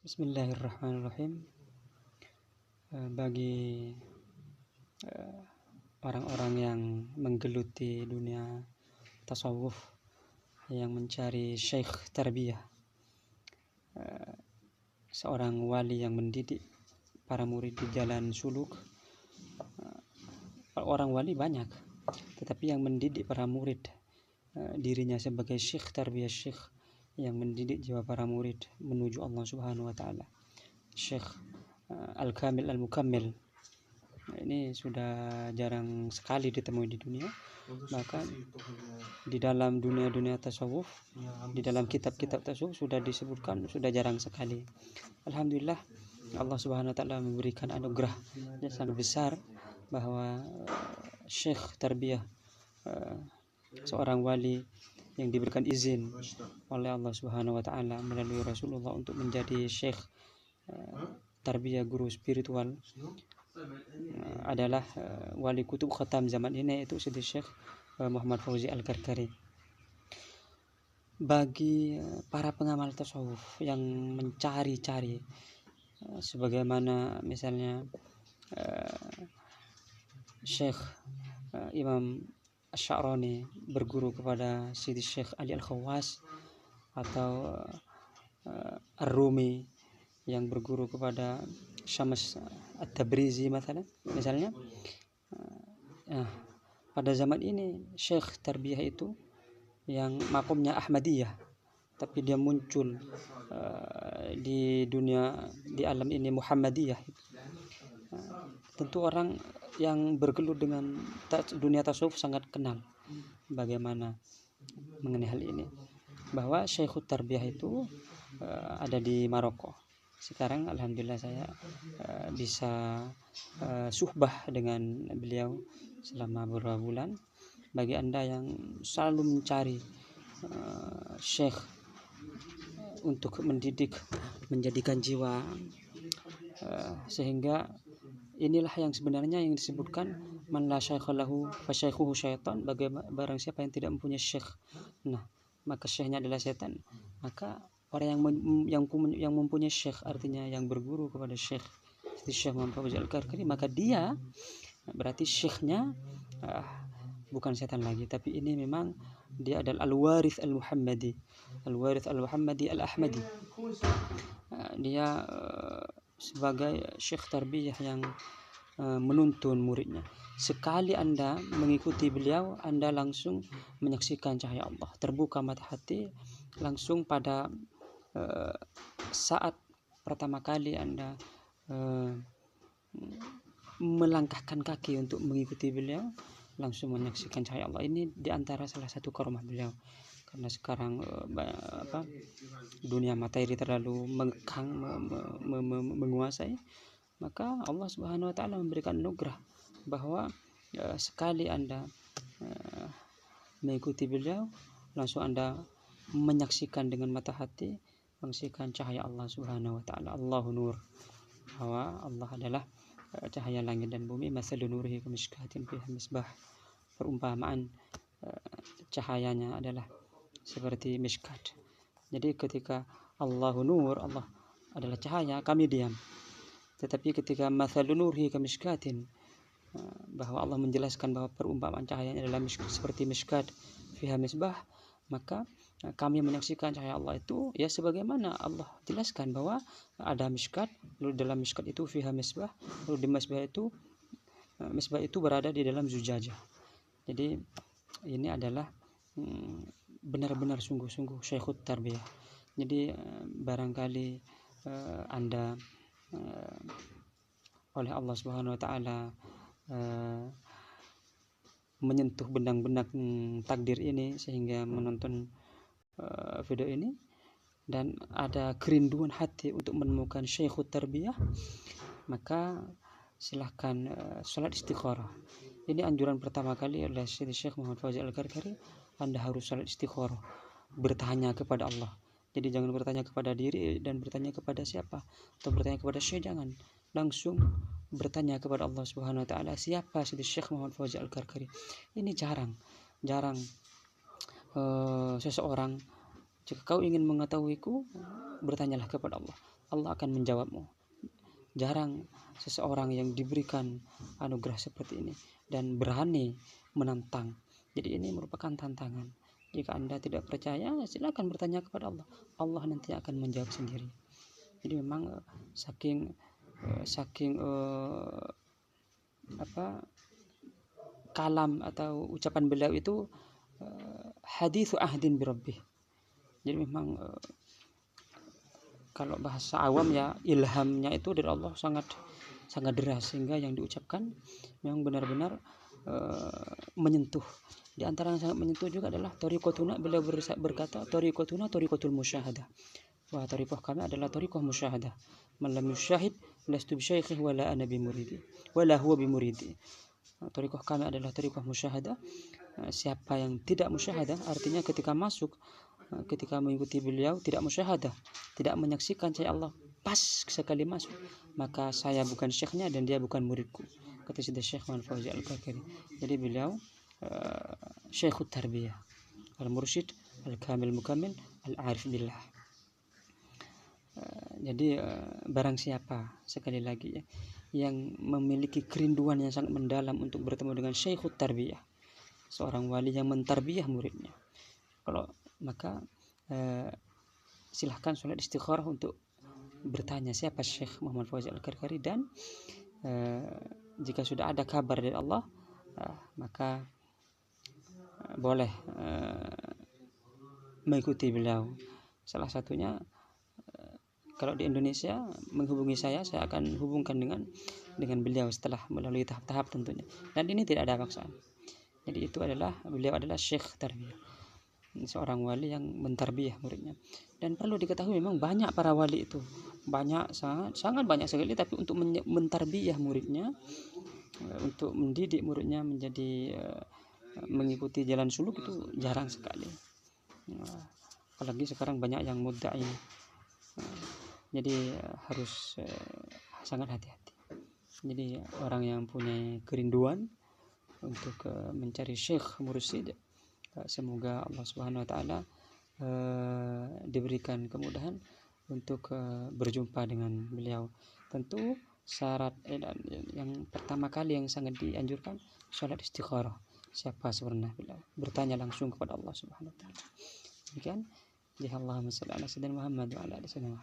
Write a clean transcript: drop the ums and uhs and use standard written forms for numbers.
Bismillahirrahmanirrahim. Bagi orang-orang yang menggeluti dunia tasawuf, yang mencari syekh tarbiyah, seorang wali yang mendidik para murid di jalan suluk. Orang wali banyak, tetapi yang mendidik para murid, dirinya sebagai syekh tarbiyah, syekh yang mendidik jiwa para murid menuju Allah Subhanahu wa taala, Syekh Al-Kamil Al-Mukammil. Ini sudah jarang sekali ditemui di dunia. Bahkan di dalam dunia tasawuf, di dalam kitab-kitab tasawuf sudah disebutkan, sudah jarang sekali. Alhamdulillah, Allah Subhanahu wa taala memberikan anugerah yang sangat besar bahwa syekh tarbiyah, seorang wali yang diberikan izin oleh Allah Subhanahu wa taala melalui Rasulullah untuk menjadi syekh tarbiyah, guru spiritual, adalah wali kutub khatam zaman ini, yaitu Sidi Syekh Muhammad Fauzi Al-Karkari. Bagi para pengamal tasawuf yang mencari-cari, sebagaimana misalnya Syekh Imam Asy-Sya'rani berguru kepada Sidi Syekh Ali Al-Khawas, atau Ar-Rumi yang berguru kepada Syams At-Tabrizi misalnya. Pada zaman ini syekh tarbiyah itu yang makomnya Ahmadiyah, tapi dia muncul di dunia, di alam ini Muhammadiyah. Tentu orang yang bergelut dengan dunia tasawuf sangat kenal bagaimana mengenai hal ini, bahwa Syekhut Tarbiyah itu ada di Maroko. Sekarang alhamdulillah saya bisa suhbah dengan beliau selama beberapa bulan. Bagi Anda yang selalu mencari syekh untuk mendidik, menjadikan jiwa, sehingga inilah yang sebenarnya yang disebutkan man la syaikha lahu fa syaikhuhu syaitan. Barang siapa yang tidak mempunyai syekh, maka syekhnya adalah setan. Maka orang yang mempunyai syekh, artinya yang berguru kepada syekh Syekh Muhammad Fauzi Al-Karkari, maka dia berarti syekhnya bukan setan lagi, tapi ini memang dia adalah al-warith al-muhammadi, al-ahmadi. Dia sebagai syekh tarbiyah yang menuntun muridnya. Sekali Anda mengikuti beliau, Anda langsung menyaksikan cahaya Allah, terbuka mata hati langsung pada saat pertama kali Anda melangkahkan kaki untuk mengikuti beliau, langsung menyaksikan cahaya Allah. Ini diantara salah satu karomah beliau, karena sekarang dunia materi terlalu mengekang, menguasai. Maka Allah Subhanahu wa taala memberikan anugerah bahwa sekali Anda mengikuti beliau, langsung Anda menyaksikan dengan mata hati, menyaksikan cahaya Allah Subhanahu wa taala. Allahu nur, bahwa Allah adalah cahaya langit dan bumi. Masalun nurihi kamishkatin fiha misbah. Perumpamaan cahayanya adalah seperti mishkat. Jadi ketika Allahu nur, Allah adalah cahaya, kami diam. Tetapi ketika masalun nurihi kamishkatin, bahwa Allah menjelaskan bahwa perumpamaan cahayanya adalah seperti mishkat fiha misbah, maka kami menyaksikan cahaya Allah itu ya sebagaimana Allah jelaskan bahwa ada mishkat, lalu dalam mishkat itu fiha misbah, lalu di misbah itu berada di dalam zujajah. Jadi ini adalah benar-benar sungguh-sungguh Syekhut Tarbiyah. Jadi barangkali Anda oleh Allah Subhanahu wa taala menyentuh benang-benang takdir ini sehingga menonton video ini, dan ada kerinduan hati untuk menemukan Syekhut Tarbiyah, maka silahkan salat istikharah. Ini anjuran pertama kali oleh Syekh Muhammad Fauzi Al-Karkari. Anda harus salat istikharah, bertanya kepada Allah. Jadi jangan bertanya kepada diri dan bertanya kepada siapa, atau bertanya kepada syekh, jangan. Langsung bertanya kepada Allah Subhanahu wa taala, siapa Syekh Muhammad Fauzi Al-Karkari. Ini jarang seseorang, jika kau ingin mengetahuiku, bertanyalah kepada Allah. Allah akan menjawabmu. Jarang seseorang yang diberikan anugerah seperti ini dan berani menantang. Jadi ini merupakan tantangan. Jika Anda tidak percaya, silakan bertanya kepada Allah. Allah nanti akan menjawab sendiri. Jadi memang saking kalam atau ucapan beliau itu haditsu ahdin birabbih. Jadi memang kalau bahasa awam ya, ilhamnya itu dari Allah sangat deras, sehingga yang diucapkan memang benar-benar menyentuh. Di antara yang sangat menyentuh juga adalah thariqatuna, beliau berkata thariqatuna thariqatul musyahadah. Wah, thariqah kami adalah thariqah musyahadah. Man lam yusyahid lastu bisyaikh wala ana bimuridi wala huwa bimuridi. Thariqah kami adalah thariqah musyahadah. Siapa yang tidak musyahadah, artinya ketika masuk, ketika mengikuti beliau tidak musyahadah, tidak menyaksikan cahaya Allah pas sekali masuk, maka saya bukan syekhnya dan dia bukan muridku, kata Syekh Muhammad Fauzi Al-Kakari. Jadi beliau Syekhut Tarbiyah, Al-Mursyid, Al-Kamil Mukammil, Al-Arif Billah. Jadi barang siapa, sekali lagi ya, yang memiliki kerinduan yang sangat mendalam untuk bertemu dengan Syekhut Tarbiyah, seorang wali yang mentarbiyah muridnya, maka silahkan sholat istikharah untuk bertanya siapa Syekh Muhammad Fauzi Al-Karkari, dan jika sudah ada kabar dari Allah, maka boleh mengikuti beliau. Salah satunya, kalau di Indonesia menghubungi saya akan hubungkan dengan beliau setelah melalui tahap-tahap tentunya, dan ini tidak ada paksaan. Jadi beliau adalah Syekh Tarbiyah, seorang wali yang mentarbiyah muridnya. Dan perlu diketahui memang banyak para wali itu, sangat banyak sekali, tapi untuk mentarbiyah muridnya, untuk mendidik muridnya menjadi mengikuti jalan suluk, itu jarang sekali. Apalagi sekarang banyak yang mudda'i. Jadi harus sangat hati-hati. Jadi orang yang punya kerinduan untuk mencari syekh mursyid, semoga Allah Subhanahu wa taala diberikan kemudahan untuk berjumpa dengan beliau. Tentu syarat yang pertama kali yang sangat dianjurkan, salat istikharah. Siapa sebenarnya beliau? Bertanya langsung kepada Allah Subhanahu wa taala. Demikian. Allahumma shalli ala sayyidina Muhammad wa ala alihi wasallam.